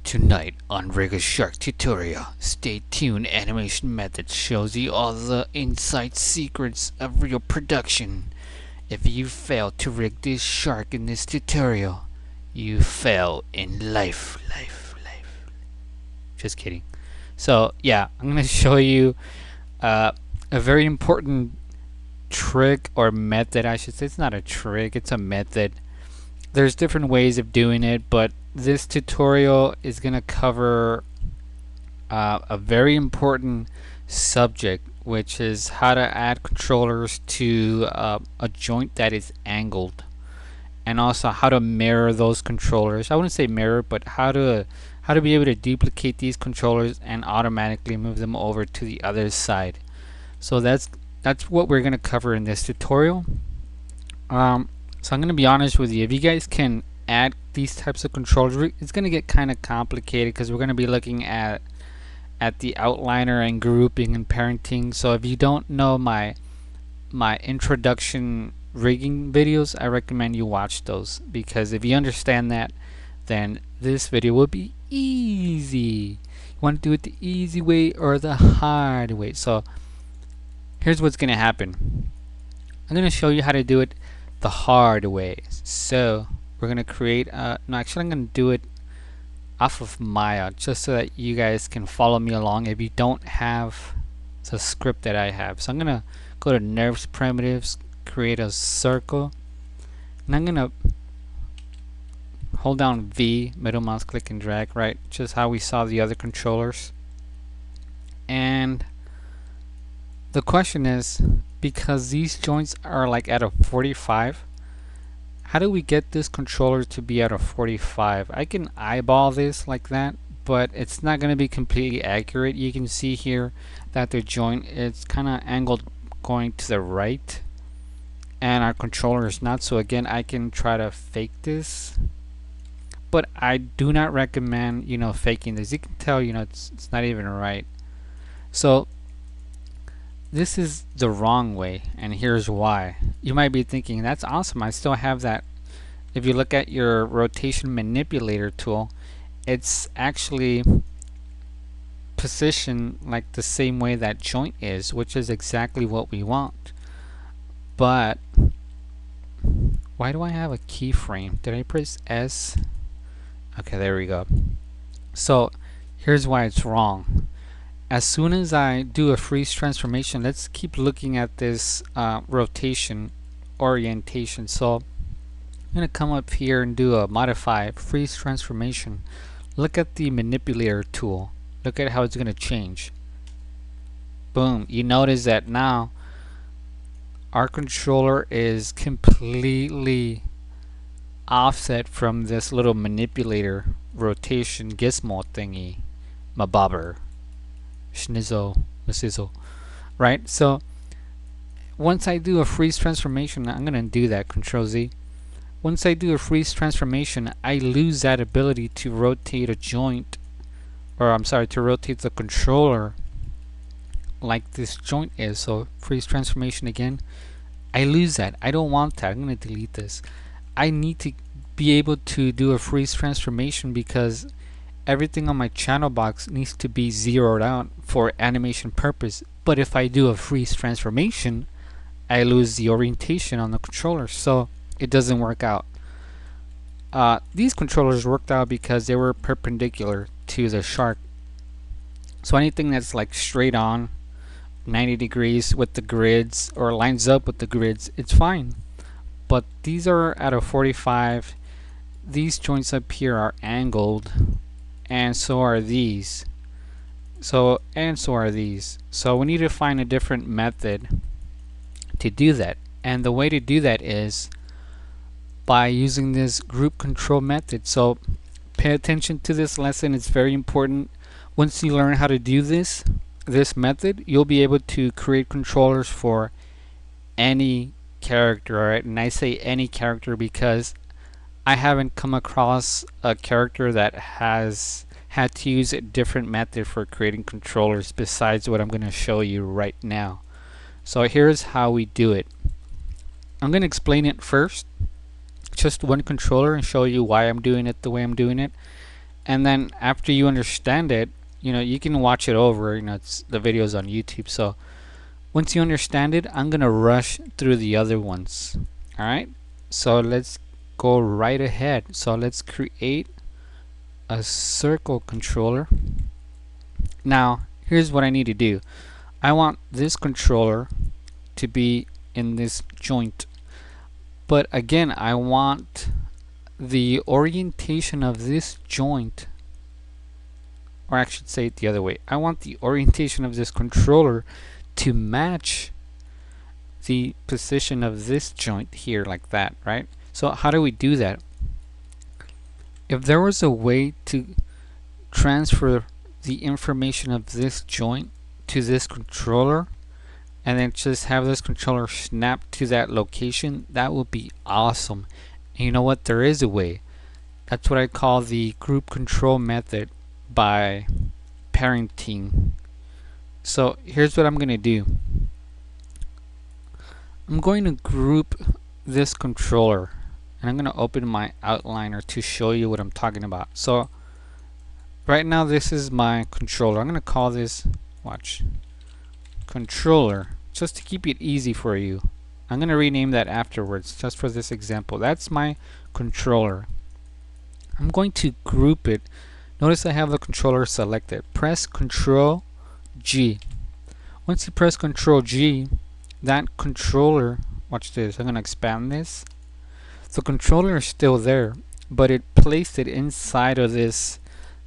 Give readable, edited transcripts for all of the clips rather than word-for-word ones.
Tonight on Rigger Shark Tutorial, stay tuned. Animation method shows you all the inside secrets of real production. If you fail to rig this shark in this tutorial, you fail in life. Just kidding. So yeah, I'm gonna show you a very important trick or method. I should say it's not a trick, it's a method. There's different ways of doing it, but this tutorial is going to cover a very important subject, which is how to add controllers to a joint that is angled, and also how to mirror those controllers. I wouldn't say mirror, but how to be able to duplicate these controllers and automatically move them over to the other side. So that's what we're going to cover in this tutorial. So I'm going to be honest with you. If you guys can add these types of controllers, it's going to get kind of complicated because we're going to be looking at the outliner and grouping and parenting. So if you don't know my introduction rigging videos, I recommend you watch those, because if you understand that, then this video will be easy. You want to do it the easy way or the hard way. So here's what's going to happen. I'm going to show you how to do it the hard way. So we're going to create no, actually I'm going to do it off of Maya just so that you guys can follow me along if you don't have the script that I have. So I'm going to go to nerves primitives, create a circle, and I'm going to hold down V, middle mouse click and drag, right, just how we saw the other controllers. And the question is, because these joints are like at a 45, how do we get this controller to be at a 45? I can eyeball this like that, but it's not going to be completely accurate. You can see here that the joint is kind of angled going to the right, and our controller is not. So again, I can try to fake this, but I do not recommend, faking this. You can tell, it's not even right. So this is the wrong way, and here's why. You might be thinking, that's awesome, I still have that. If you look at your rotation manipulator tool, it's actually positioned like the same way that joint is, which is exactly what we want. But why do I have a keyframe? Did I press S? Okay, there we go. So here's why it's wrong. As soon as I do a freeze transformation, let's keep looking at this rotation orientation. So I'm going to come up here and do a modify freeze transformation. Look at the manipulator tool. Look at how it's going to change. Boom. You notice that now our controller is completely offset from this little manipulator rotation gizmo thingy, mabobber. Schnizzle, Masizzle, right? So once I do a freeze transformation, I'm going to do that, Control Z. Once I do a freeze transformation, I lose that ability to rotate a joint, or I'm sorry, to rotate the controller like this joint is. So freeze transformation again, I lose that. I don't want that. I'm going to delete this. I need to be able to do a freeze transformation because everything on my channel box needs to be zeroed out for animation purpose. But if I do a freeze transformation, I lose the orientation on the controller, so it doesn't work out. These controllers worked out because they were perpendicular to the shark. So anything that's like straight on 90 degrees with the grids or lines up with the grids, it's fine. But these are at a 45. These joints up here are angled, and so are these. So are these. So we need to find a different method to do that. And the way to do that is by using this group control method. So pay attention to this lesson. It's very important. Once you learn how to do this method, you'll be able to create controllers for any character, alright? And I say any character because I haven't come across a character that has had to use a different method for creating controllers besides what I'm going to show you right now. So here's how we do it. I'm going to explain it first, just one controller, and show you why I'm doing it the way I'm doing it. And then after you understand it, you can watch it over. It's the videos on YouTube. So once you understand it, I'm gonna rush through the other ones. All right. So let's go right ahead. So let's create a circle controller. Now here's what I need to do. I want this controller to be in this joint, but again I want the orientation of this joint, or I should say it the other way. I want the orientation of this controller to match the position of this joint here, like that, right? So how do we do that? If there was a way to transfer the information of this joint to this controller and then just have this controller snap to that location, that would be awesome. And you know what? There is a way. That's what I call the group control method by parenting. So here's what I'm going to do. I'm going to group this controller, and I'm going to open my outliner to show you what I'm talking about. So right now this is my controller. I'm going to call this, watch, controller, just to keep it easy for you. I'm going to rename that afterwards just for this example. That's my controller. I'm going to group it. Notice I have the controller selected. Press Control G. Once you press Control G, that controller, watch this, I'm going to expand this. The controller is still there, but it placed it inside of this,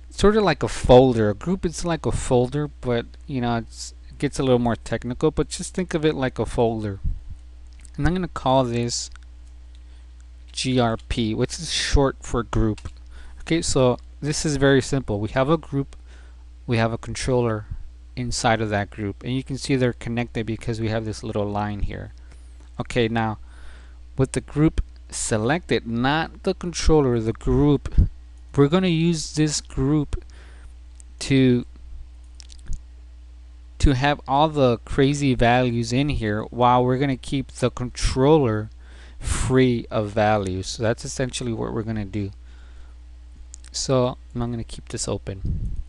sort of like a folder. A group is like a folder, but it gets a little more technical, but just think of it like a folder. And I'm going to call this GRP, which is short for group. Okay, so this is very simple. We have a group, we have a controller inside of that group, and you can see they're connected because we have this little line here. Okay, now with the group selected, not the controller, the group, we're going to use this group to have all the crazy values in here, while we're going to keep the controller free of values. So that's essentially what we're going to do. So I'm going to keep this open.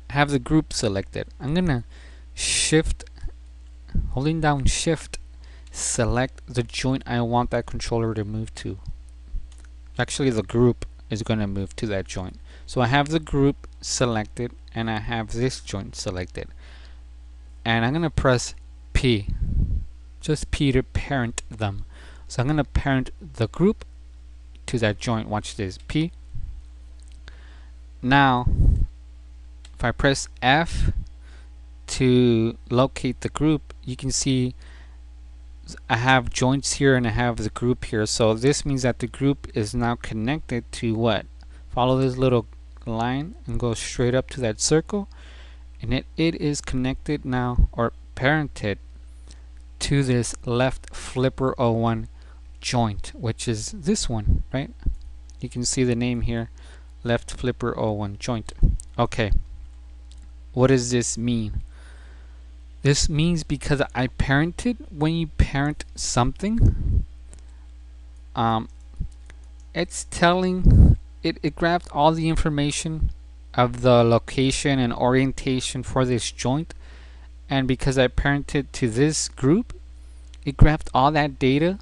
Have the group selected. I'm going to holding down shift, select the joint I want that controller to move to. Actually, the group is going to move to that joint. So I have the group selected and I have this joint selected. And I'm going to press P, just P, to parent them. So I'm going to parent the group to that joint. Watch this, P. Now if I press F to locate the group, you can see I have joints here and I have the group here. So this means that the group is now connected to what? Follow this little line and go straight up to that circle, and it is connected now, or parented, to this left flipper 01 joint, which is this one, right? You can see the name here, left flipper 01 joint. Okay, what does this mean? This means because I parented, when you parent something, it's telling it grabbed all the information of the location and orientation for this joint, and because I parented to this group, it grabbed all that data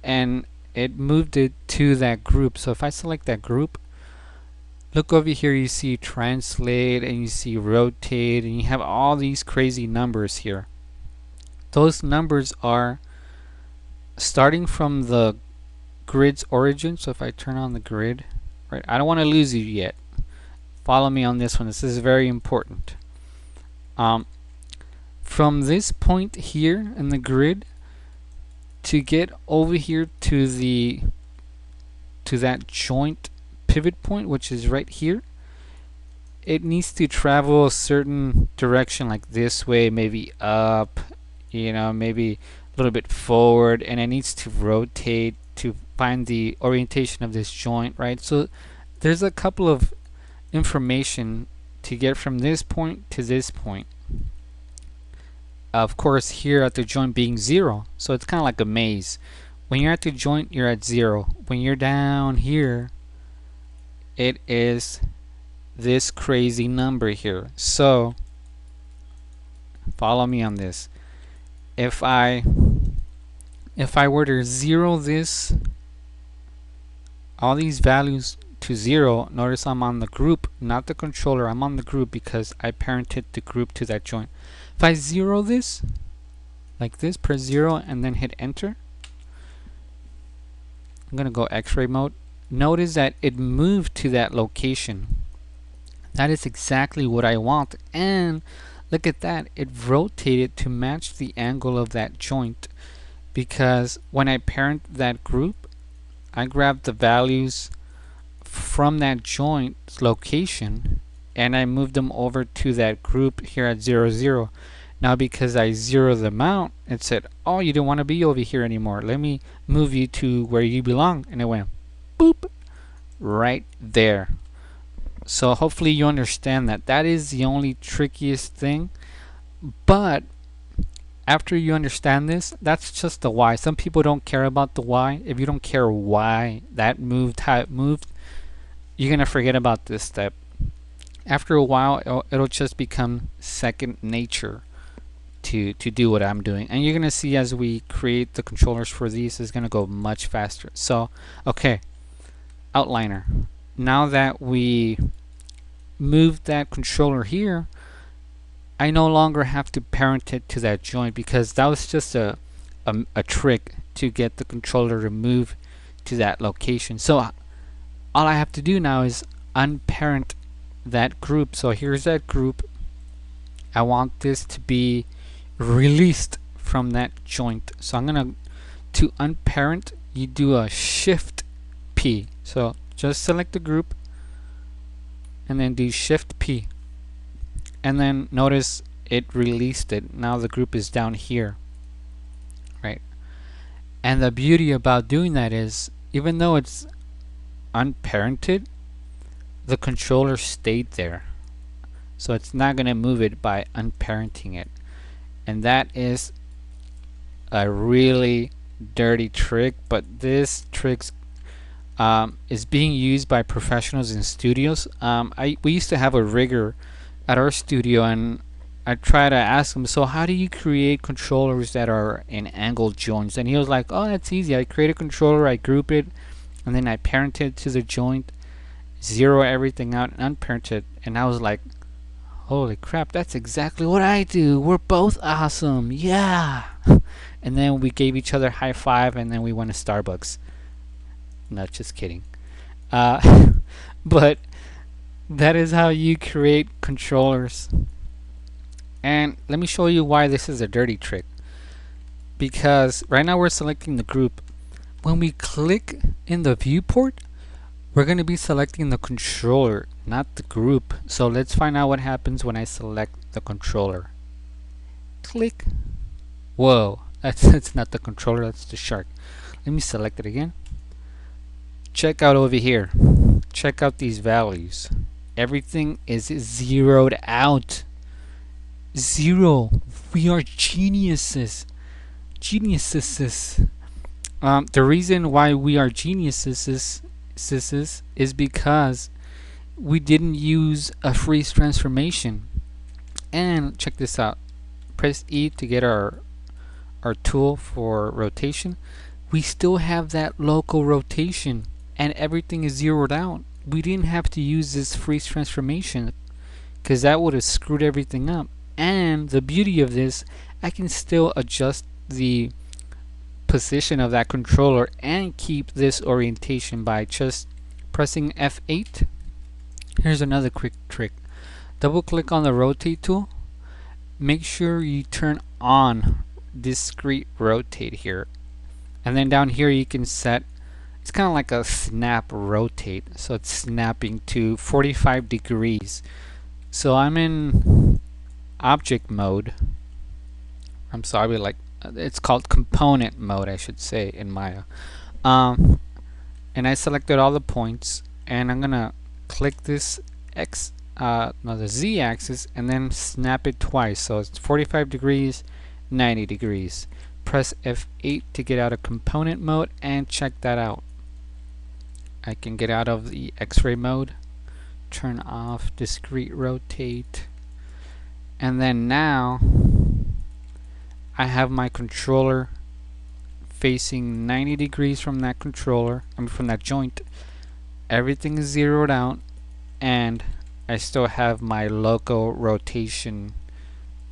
and it moved it to that group. So if I select that group, look over here, you see translate and you see rotate, and you have all these crazy numbers here. Those numbers are starting from the grid's origin. So if I turn on the grid, right, I don't want to lose you yet. Follow me on this one. This is very important. From this point here in the grid to get over here to that joint pivot point, which is right here, it needs to travel a certain direction, like this way, maybe up, maybe a little bit forward, and it needs to rotate to find the orientation of this joint, right? So there's a couple of information to get from this point to this point. Of course, here at the joint being 0, so it's kind of like a maze. When you're at the joint, you're at 0. When you're down here, it is this crazy number here. So follow me on this. If I were to zero this, all these values to 0, notice I'm on the group, not the controller. I'm on the group because I parented the group to that joint. If I zero this, like this, press 0 and then hit enter, I'm going to go X-ray mode. Notice that it moved to that location. That is exactly what I want. And look at that, it rotated to match the angle of that joint, because when I parent that group, I grabbed the values from that joint location and I moved them over to that group here at 0, 0. Now because I zeroed them out, it said, oh, you don't want to be over here anymore. Let me move you to where you belong. And it went boop right there. So hopefully you understand that. That is the only trickiest thing. But after you understand this, that's just the why. Some people don't care about the why. If you don't care why that moved, how it moved, you're going to forget about this step. After a while, it'll just become second nature to do what I'm doing. And you're going to see as we create the controllers for these, it's going to go much faster. So, okay, outliner. Now that we moved that controller here, I no longer have to parent it to that joint, because that was just a trick to get the controller to move to that location. So all I have to do now is unparent that group. So here's that group. I want this to be released from that joint. So I'm gonna, to unparent, you do a Shift P. So just select the group and then do Shift P. And then notice it released it. Now the group is down here, right? And the beauty about doing that is, even though it's unparented, the controller stayed there. So it's not going to move it by unparenting it. And that is a really dirty trick, but this trick is being used by professionals in studios. We used to have a rigger at our studio, and I try to ask him, so how do you create controllers that are in angle joints? And he was like, oh, that's easy. I create a controller, I group it, and then I parent it to the joint, zero everything out, and unparent it. And I was like, holy crap, that's exactly what I do. We're both awesome. Yeah. And then we gave each other high five, and then we went to Starbucks. No, just kidding. But that is how you create controllers. And let me show you why this is a dirty trick. Because right now we're selecting the group. When we click in the viewport, we're going to be selecting the controller, not the group. So let's find out what happens when I select the controller. Click. Whoa, that's not the controller, that's the shark. Let me select it again. Check out over here. Check out these values. Everything is zeroed out. 0. We are geniuses. Geniuses. The reason why we are geniuses is because we didn't use a freeze transformation. And check this out. Press E to get our tool for rotation. We still have that local rotation, and everything is zeroed out. We didn't have to use this freeze transformation, because that would have screwed everything up. And the beauty of this, I can still adjust the position of that controller and keep this orientation by just pressing F8. Here's another quick trick. Double click on the rotate tool. Make sure you turn on discrete rotate here. And then down here you can set, it's kind of like a snap rotate. So it's snapping to 45 degrees. So I'm in object mode. I'm sorry, like it's called component mode, I should say, in Maya. And I selected all the points, and I'm gonna click this the Z axis, and then snap it twice. So it's 45 degrees, 90 degrees. Press F8 to get out of component mode, and check that out. I can get out of the X-ray mode turn off discrete rotate, and then now I have my controller facing 90 degrees from that controller, from that joint. Everything is zeroed out, and I still have my loco rotation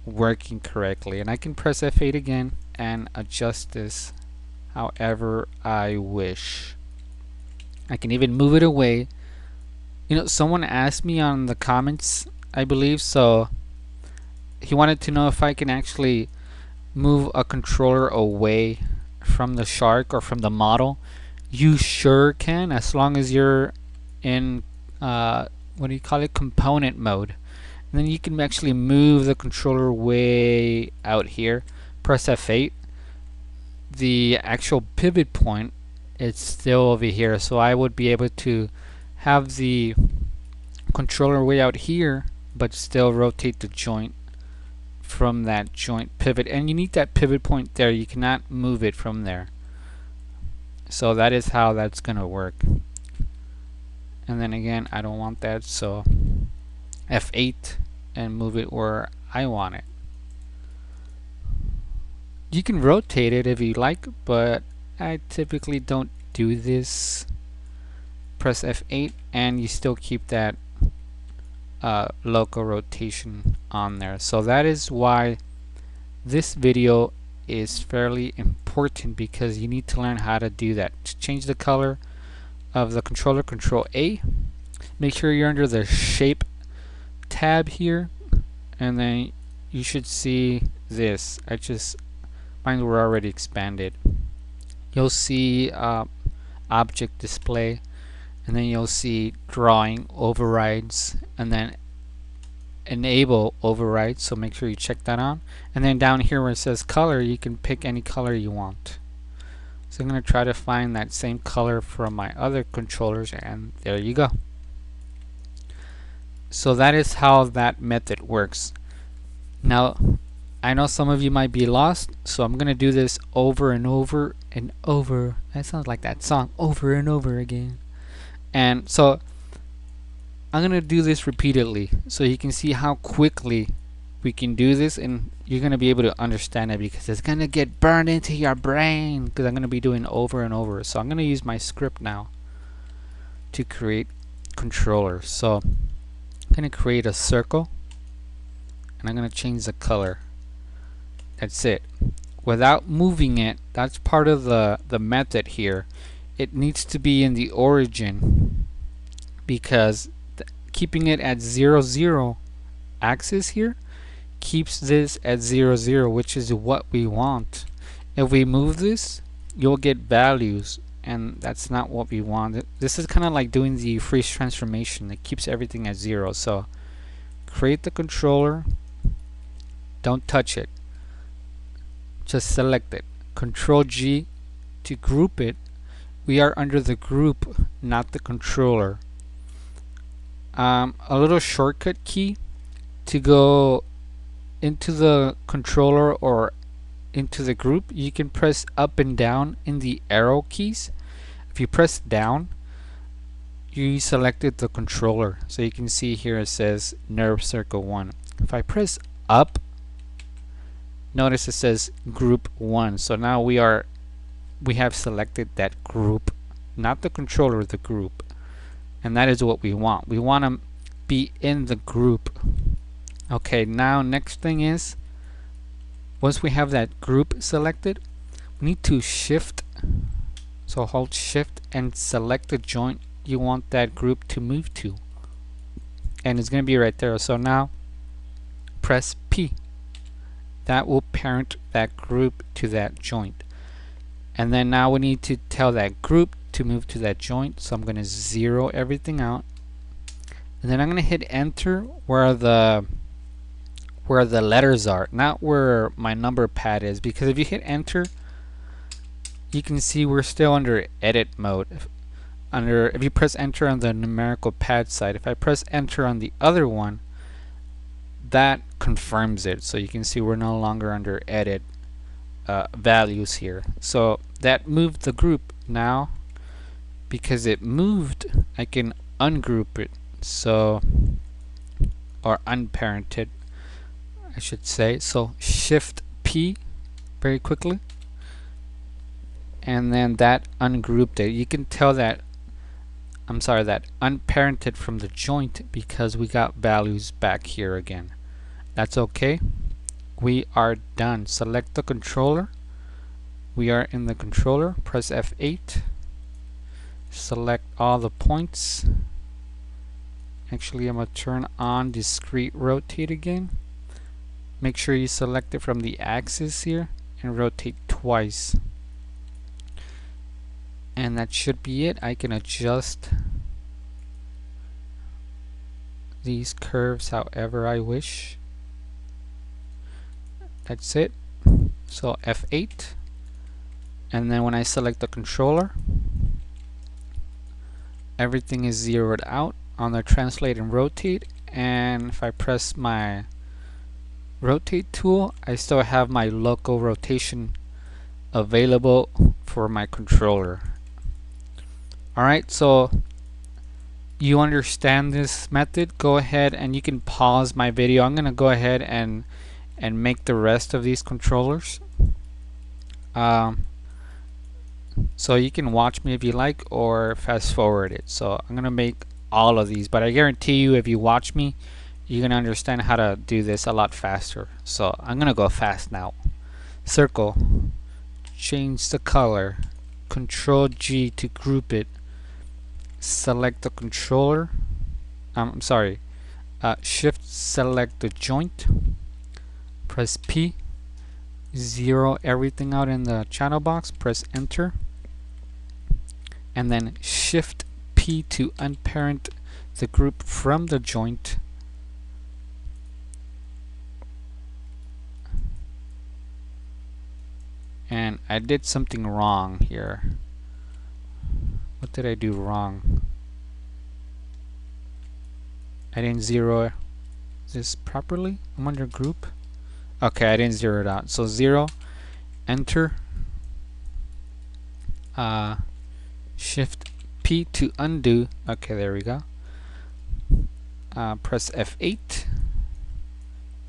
working correctly. And I can press F8 again and adjust this however I wish. I can even move it away. You know, someone asked me on the comments, I believe, so he wanted to know if I can actually move a controller away from the shark or from the model. You sure can, as long as you're in what do you call it, component mode. And then you can actually move the controller way out here. Press F8. The actual pivot point is still over here, so I would be able to have the controller way out here but still rotate the joint from that joint pivot. And you need that pivot point there. You cannot move it from there. So that is how that's gonna work. And then again, I don't want that, so F8 and move it where I want it. You can rotate it if you like, but I typically don't do this. Press F8 and you still keep that local rotation on there. So that is why this video is fairly important, because you need to learn how to do that. To change the color of the controller, Control A. Make sure you're under the shape tab here, and then you should see this. Mine were already expanded. You'll see object display, and then you'll see drawing overrides, and then enable overrides, so make sure you check that on. And then down here where it says color, you can pick any color you want. So I'm going to try to find that same color from my other controllers, and there you go. So that is how that method works. Now I know some of you might be lost, so I'm going to do this over and over and over. That sounds like that song, over and over again. And so I'm going to do this repeatedly so you can see how quickly we can do this, and you're going to be able to understand it, because it's going to get burned into your brain, because I'm going to be doing over and over. So I'm going to use my script now to create controllers. So I'm going to create a circle, and I'm going to change the color. That's it. Without moving it, that's part of the method here. It needs to be in the origin, because keeping it at 0, 0 axis here keeps this at 0, 0, which is what we want. If we move this, you'll get values, and that's not what we want. This is kind of like doing the freeze transformation. It keeps everything at 0. So create the controller, don't touch it, just select it. Control G to group it. We are under the group, not the controller. A little shortcut key to go into the controller or into the group, you can press up and down in the arrow keys. If you press down, you selected the controller. So you can see here it says nerve circle 1. If I press up, notice it says group 1. So now we have selected that group, not the controller, the group. And that is what we want. We want to be in the group. Okay, now next thing is, once we have that group selected, we need to shift. So hold shift and select the joint you want that group to move to. And it's going to be right there. So now press P. That will parent that group to that joint. And then now we need to tell that group to move to that joint. So I'm going to 0 everything out. And then I'm going to hit enter where the letters are, not where my number pad is, because if you hit enter, you can see we're still under edit mode. If you press enter on the numerical pad side, if I press enter on the other one, that confirms it. So you can see we're no longer under edit values here. So that moved the group. Now, because it moved, I can ungroup it. So, or unparented, I should say. So Shift P very quickly, and then that ungrouped it. You can tell that, I'm sorry, that unparented from the joint because we got values back here again. That's okay. We are done. Select the controller. We are in the controller. Press F8. Select all the points. Actually, I'm going to turn on discrete rotate again. Make sure you select it from the axis here and rotate twice. And that should be it. I can adjust these curves however I wish. That's it. So F8. And then when I select the controller, everything is zeroed out on the translate and rotate. And if I press my rotate tool, I still have my local rotation available for my controller. Alright, so you understand this method, go ahead and you can pause my video. I'm gonna go ahead and make the rest of these controllers. So you can watch me if you like or fast forward it. So I'm gonna make all of these, but I guarantee you if you watch me, you're gonna understand how to do this a lot faster. So I'm gonna go fast now. Circle, change the color, Control G to group it, select the controller, I'm sorry, Shift select the joint, press P, zero everything out in the channel box, press enter, and then Shift P to unparent the group from the joint. And I did something wrong here. What did I do wrong? I didn't zero this properly. I'm under group. Okay, I didn't zero it out. So 0, enter, Shift P to undo. Okay, there we go. Press F8.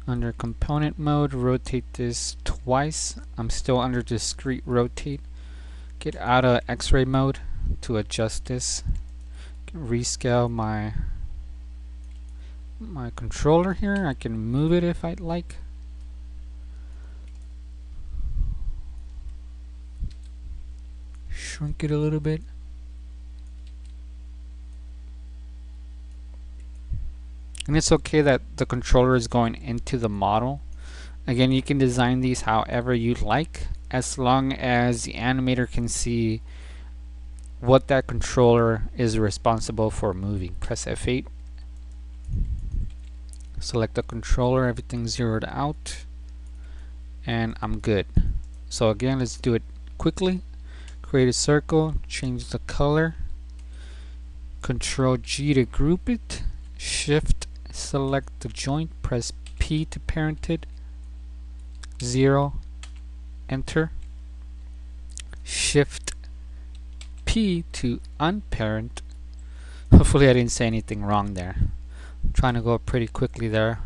Under component mode, rotate this twice. I'm still under discrete rotate. Get out of X-ray mode to adjust this. Rescale my controller here. I can move it if I'd like. Shrink it a little bit. And it's okay that the controller is going into the model. Again, you can design these however you like, as long as the animator can see what that controller is responsible for moving. Press F8. Select the controller, everything's zeroed out, and I'm good. So again, let's do it quickly. Create a circle, change the color, Control G to group it, Shift select the joint, press P to parent it, 0, enter, Shift P to unparent. Hopefully I didn't say anything wrong there. I'm trying to go pretty quickly there.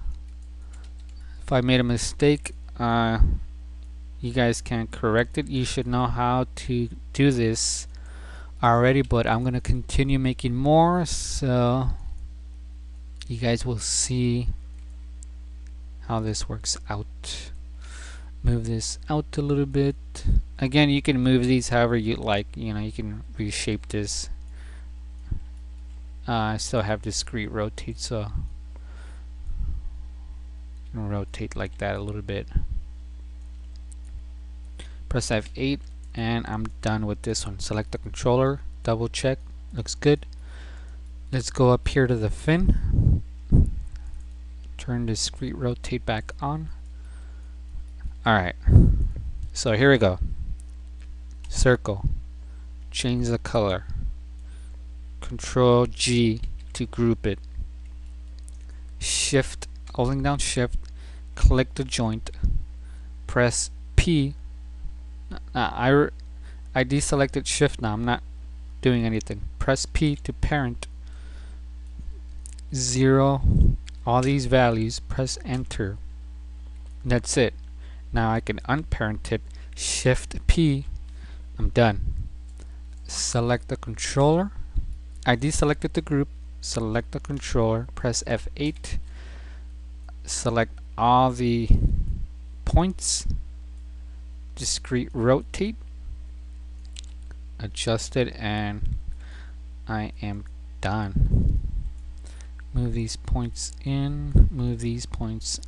If I made a mistake, you guys can correct it. You should know how to do this already, but I'm gonna continue making more, so you guys will see how this works out. Move this out a little bit. Again, you can move these however you like. You know, you can reshape this. I still have discrete rotate, so I'm gonna rotate like that a little bit. Press F8 and I'm done with this one. Select the controller, double check, looks good. Let's go up here to the fin. Turn discrete rotate back on. Alright, so here we go. Circle, change the color, Control G to group it, Shift, holding down Shift, click the joint, press P. I deselected Shift now, I'm not doing anything. Press P to parent, 0, all these values, press enter. That's it. Now I can unparent it, Shift P, I'm done. Select the controller. I deselected the group, select the controller, press F8, select all the points, discrete rotate, adjust it, and I am done. Move these points in, move these points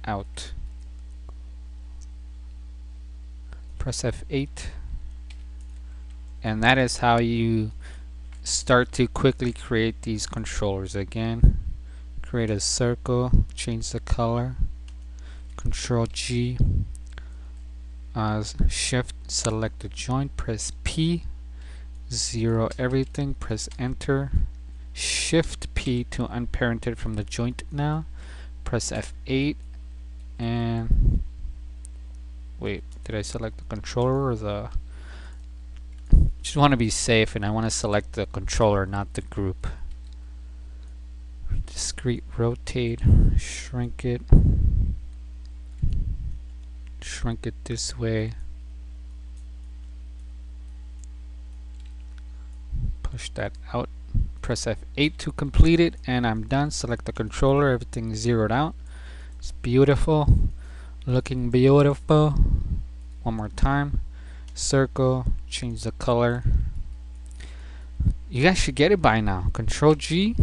out. Press F8, and that is how you start to quickly create these controllers. Again, create a circle, change the color, Control G, Shift, select the joint, press P, 0 everything, press enter, Shift P to unparent it from the joint now, press F8, and wait, did I select the controller or the... Just want to be safe, and I want to select the controller, not the group. Discrete rotate, shrink it this way, push that out, press F8 to complete it, and I'm done. Select the controller, everything's zeroed out. It's beautiful, looking beautiful. One more time, circle, change the color. You guys should get it by now. Control G,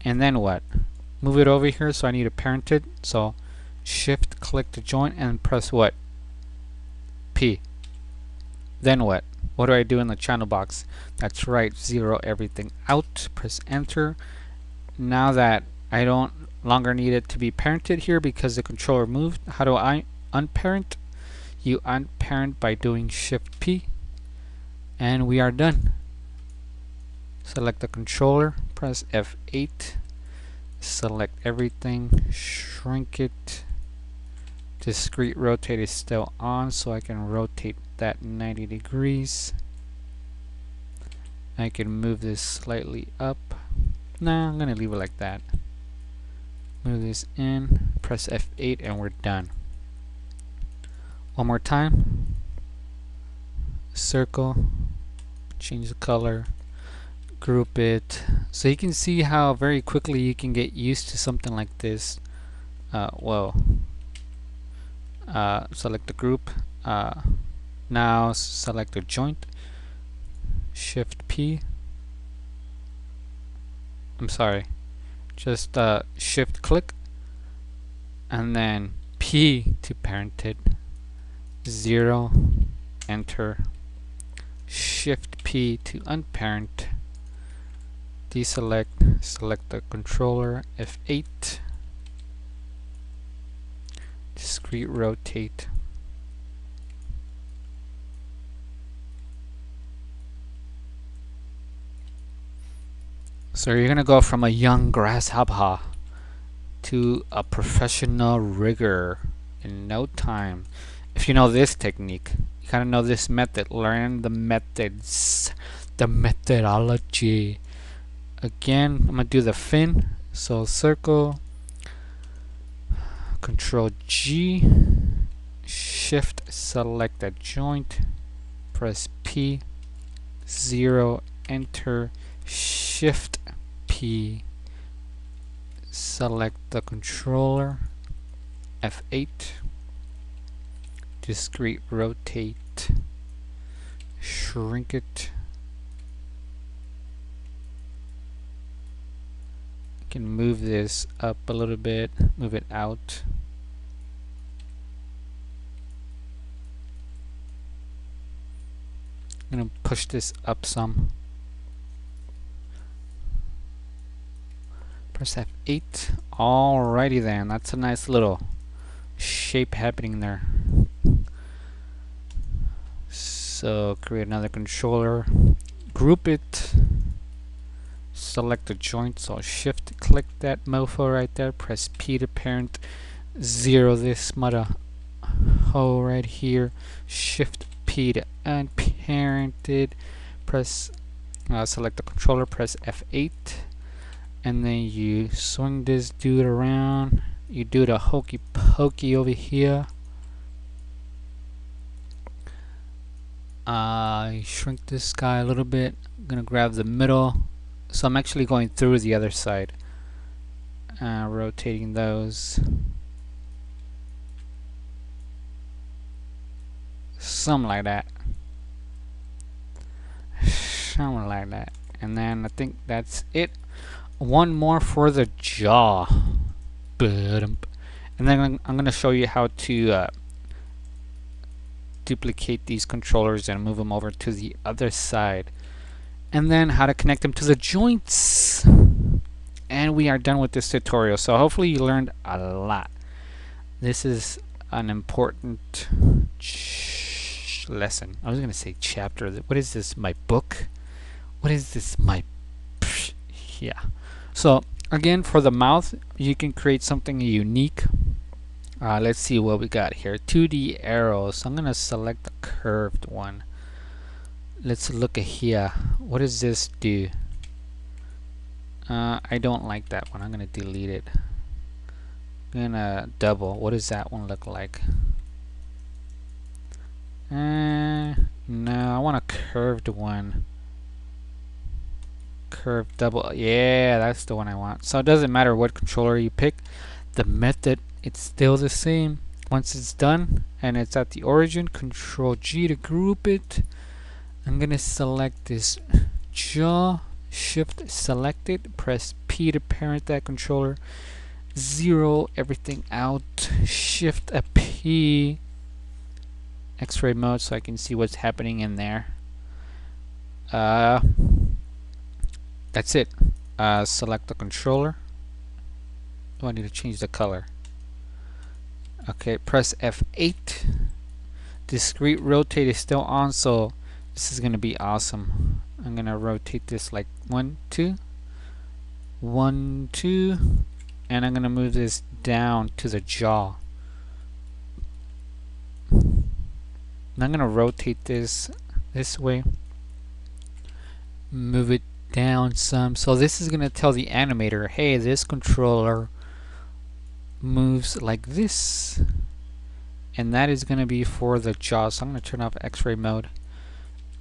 and then what? Move it over here, so I need to parent it. So Shift, click the joint, and press what? P. Then what? What do I do in the channel box? That's right, 0 everything out, press enter. Now that I don't longer need it to be parented here because the controller moved, how do I unparent? You unparent by doing Shift P, and we are done. Select the controller, press F8, select everything, shrink it. Discrete rotate is still on, so I can rotate that 90 degrees. I can move this slightly up. Nah, I'm gonna leave it like that. Move this in, press F8, and we're done. One more time. Circle, change the color, group it. So you can see how very quickly you can get used to something like this. Select the group. Now select a joint. Shift P. I'm sorry. Just Shift click, and then P to parent it. 0, enter. Shift P to unparent. Deselect, select the controller, F8. Discrete rotate. So you're gonna go from a young grasshopper to a professional rigger in no time. If you know this technique, you gotta know this method. Learn the methods, the methodology. Again, I'm gonna do the fin. So circle, Control G, Shift, select that joint, press P, 0, enter, Shift P, select the controller, F8, discrete rotate, shrink it. I can move this up a little bit, move it out. I'm going to push this up some. Press F8. Alrighty then, that's a nice little shape happening there. So create another controller, group it, select the joint, so Shift click that mofo right there, press P to parent, 0 this mother hole right here, Shift P to unparent it, press select the controller, press F8, and then you swing this dude around. You do the hokey pokey over here. Shrink this guy a little bit. I'm gonna grab the middle, so I'm actually going through the other side, rotating those. Something like that. Something like that. And then I think that's it. One more for the jaw. And then I'm going to show you how to duplicate these controllers and move them over to the other side. And then how to connect them to the joints. And we are done with this tutorial. So hopefully you learned a lot. This is an important lesson. I was going to say chapter. What is this? My book? What is this? My... Yeah. So again, for the mouth, you can create something unique. Let's see what we got here. 2D arrows. I'm going to select the curved one. Let's look at here. What does this do? I don't like that one. I'm going to delete it. I'm going to double. What does that one look like? No, I want a curved one. Curved double. Yeah, that's the one I want. So it doesn't matter what controller you pick, the method, it's still the same. Once it's done and it's at the origin, Control G to group it. I'm gonna select this jaw, Shift select it, press P to parent that controller, zero everything out, Shift a P, X-ray mode so I can see what's happening in there. That's it. Select the controller. Oh, I need to change the color. Okay, press F8. Discrete rotate is still on, so this is gonna be awesome. I'm gonna rotate this like 1, 2, 1, 2, and I'm gonna move this down to the jaw. And I'm gonna rotate this way. Move it down some. So this is gonna tell the animator, hey, this controller moves like this, and that is gonna be for the jaw. So I'm gonna turn off X-ray mode,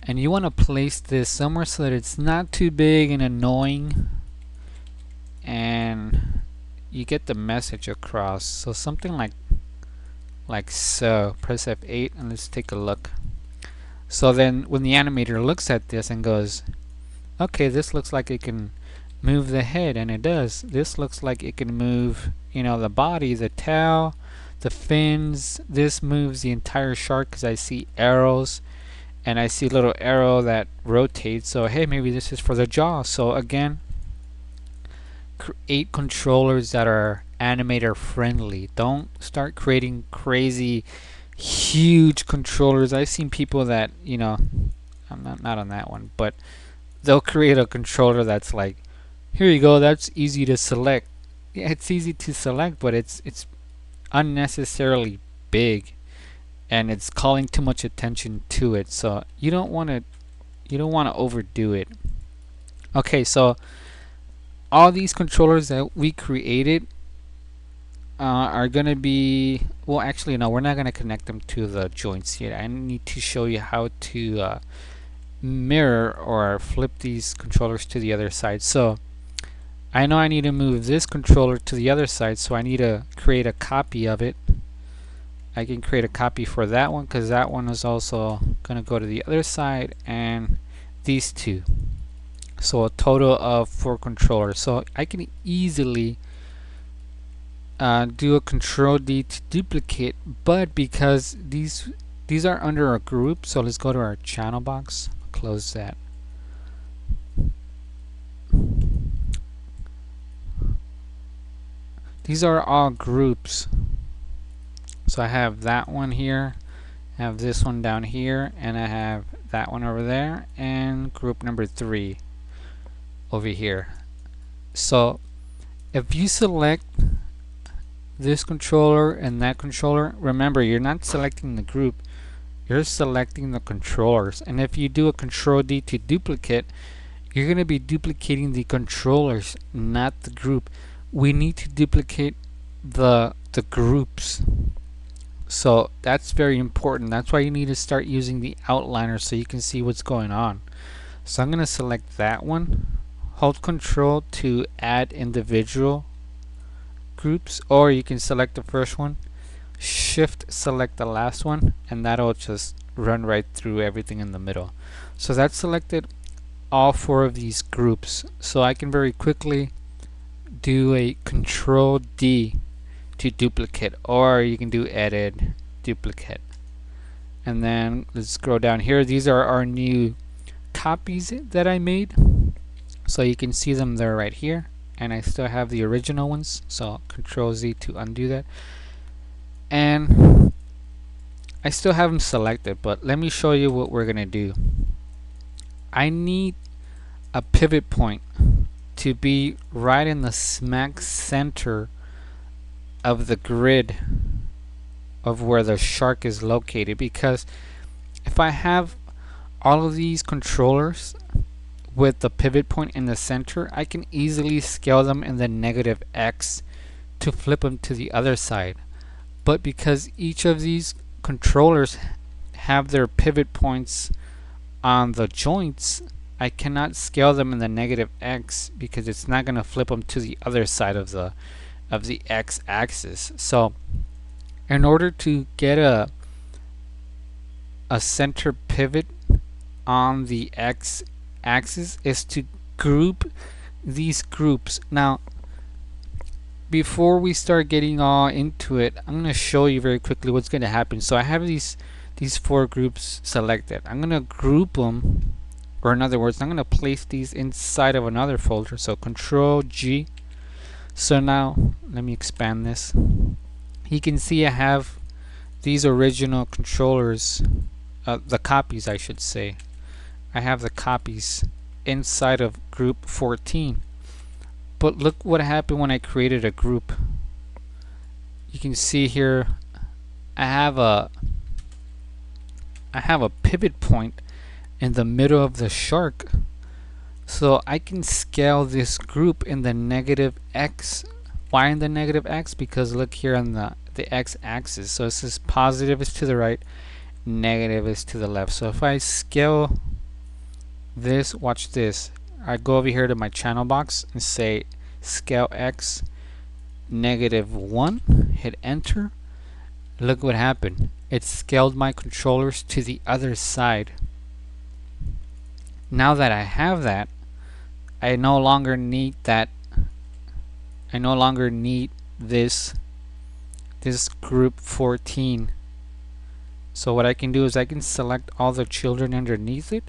and you want to place this somewhere so that it's not too big and annoying, and you get the message across. So something like so. Press F8 and let's take a look. So then when the animator looks at this and goes, okay, this looks like it can move the head, and it does. This looks like it can move, you know, the body, the tail, the fins. This moves the entire shark because I see arrows, and I see a little arrow that rotates. So hey, maybe this is for the jaw. So again, create controllers that are animator friendly. Don't start creating crazy huge controllers. I've seen people that, you know, I'm not on that one, but they'll create a controller that's like, here you go, that's easy to select. Yeah, it's easy to select, but it's unnecessarily big, and it's calling too much attention to it. So you don't want to overdo it. Okay, so all these controllers that we created are going to be, well, actually no, we're not going to connect them to the joints yet. I need to show you how to mirror or flip these controllers to the other side. So I know I need to move this controller to the other side, so I need to create a copy of it. I can create a copy for that one because that one is also going to go to the other side, and these two. So a total of 4 controllers. So I can easily do a Control D to duplicate, but because these are under a group, so let's go to our channel box, close that. These are all groups. So I have that one here, I have this one down here, and I have that one over there, and group number 3 over here. So if you select this controller and that controller, remember, you're not selecting the group, you're selecting the controllers. And if you do a Control D to duplicate, you're going to be duplicating the controllers, not the group. We need to duplicate the groups. So that's very important. That's why you need to start using the outliner so you can see what's going on. So I'm going to select that one, hold Control to add individual groups, or you can select the first one, Shift select the last one, and that'll just run right through everything in the middle. So that's selected all 4 of these groups. So I can very quickly do a Control D to duplicate, or you can do Edit, Duplicate. And then let's scroll down here. These are our new copies that I made. So you can see them there right here. And I still have the original ones. So Control Z to undo that. And I still have them selected, but let me show you what we're gonna do. I need a pivot point to be right in the smack center of the grid of where the shark is located, because if I have all of these controllers with the pivot point in the center, I can easily scale them in the -X to flip them to the other side. But because each of these controllers have their pivot points on the joints, I cannot scale them in the -X because it's not going to flip them to the other side of the X-axis. So in order to get a center pivot on the X-axis is to group these groups. Now before we start getting all into it, I'm going to show you very quickly what's going to happen. So I have these 4 groups selected. I'm going to group them, or in other words, I'm going to place these inside of another folder. So Control G. So now let me expand this. You can see I have these original controllers, the copies I should say. I have the copies inside of group 14. But look what happened when I created a group. You can see here I have a pivot point in the middle of the shark. So I can scale this group in the -X. Why in the -X? Because look here on the X-axis. So this is positive is to the right, negative is to the left. So if I scale this, watch this. I go over here to my channel box and say scale X -1, hit enter. Look what happened. It scaled my controllers to the other side. Now that I have that, I no longer need that. I no longer need this group 14. So what I can do is I can select all the children underneath it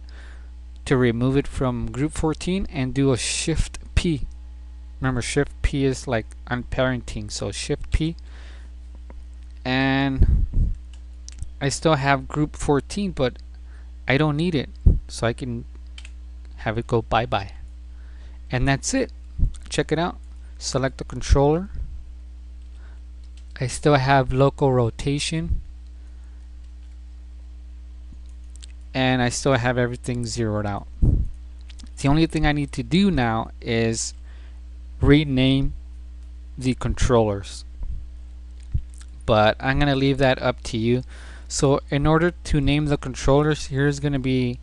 to remove it from group 14 and do a Shift P. Remember, Shift P is like unparenting, so Shift P, and I still have group 14, but I don't need it, so I can have it go bye-bye. And that's it. Check it out. Select the controller. I still have local rotation, and I still have everything zeroed out. The only thing I need to do now is rename the controllers, but I'm gonna leave that up to you. So in order to name the controllers, here's gonna be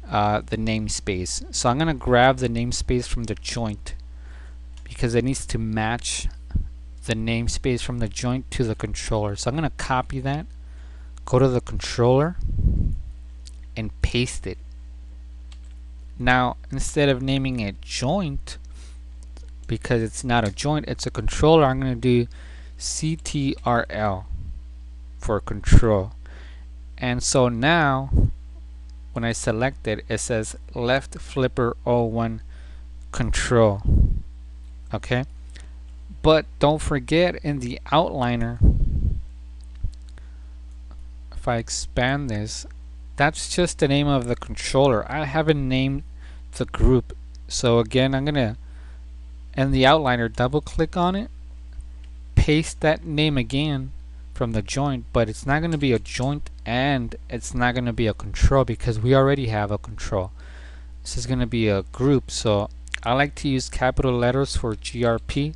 the namespace. So I'm gonna grab the namespace from the joint because it needs to match the namespace from the joint to the controller. So I'm gonna copy that, go to the controller, and paste it. Now instead of naming it joint, because it's not a joint, it's a controller, I'm going to do CTRL for control. And so now when I select it, it says left flipper 01 control. Okay, but don't forget in the outliner, if I expand this, that's just the name of the controller. I haven't named the group. So again, I'm gonna, in the outliner, double click on it, paste that name again from the joint, but it's not gonna be a joint and it's not gonna be a control because we already have a control. This is going to be a group, so I like to use capital letters for GRP.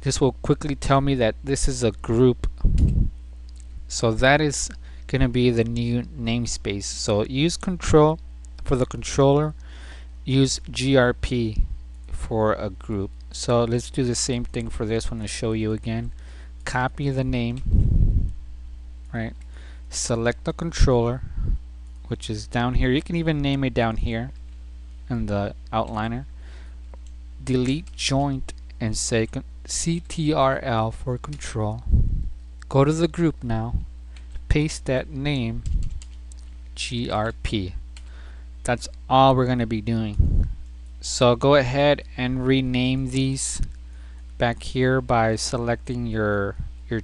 This will quickly tell me that this is a group. So that is going to be the new namespace. So use control for the controller, use GRP for a group. So let's do the same thing for this one to show you again. Copy the name, right? Select the controller, which is down here. You can even name it down here in the outliner. Delete joint and say CTRL for control. Go to the group now. Paste that name, GRP. That's all we're going to be doing. So go ahead and rename these back here by selecting your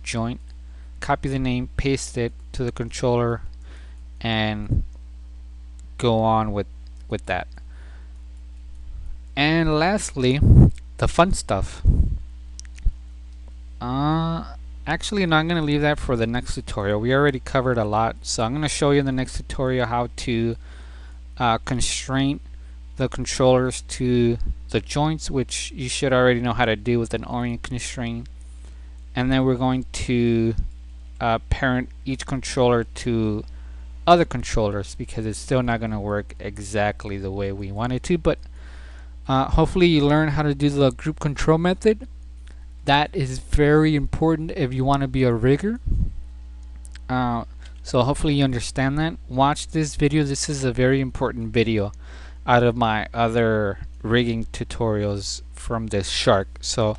joint. Copy the name, paste it to the controller, and go on with that. And lastly, the fun stuff. Actually, no, I'm going to leave that for the next tutorial. We already covered a lot, so I'm going to show you in the next tutorial how to constrain the controllers to the joints, which you should already know how to do with an orient constraint. And then we're going to parent each controller to other controllers, because it's still not going to work exactly the way we want it to. But hopefully you learn how to do the group control method. That is very important if you want to be a rigger. So hopefully you understand that. Watch this video. This is a very important video out of my other rigging tutorials from this shark. So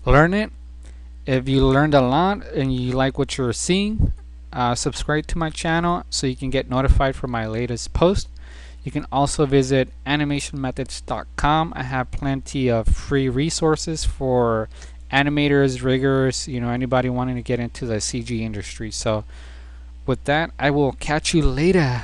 learn it. If you learned a lot and you like what you're seeing, subscribe to my channel so you can get notified for my latest post. You can also visit animationmethods.com. I have plenty of free resources for animators, riggers, anybody wanting to get into the CG industry. So with that, I will catch you later.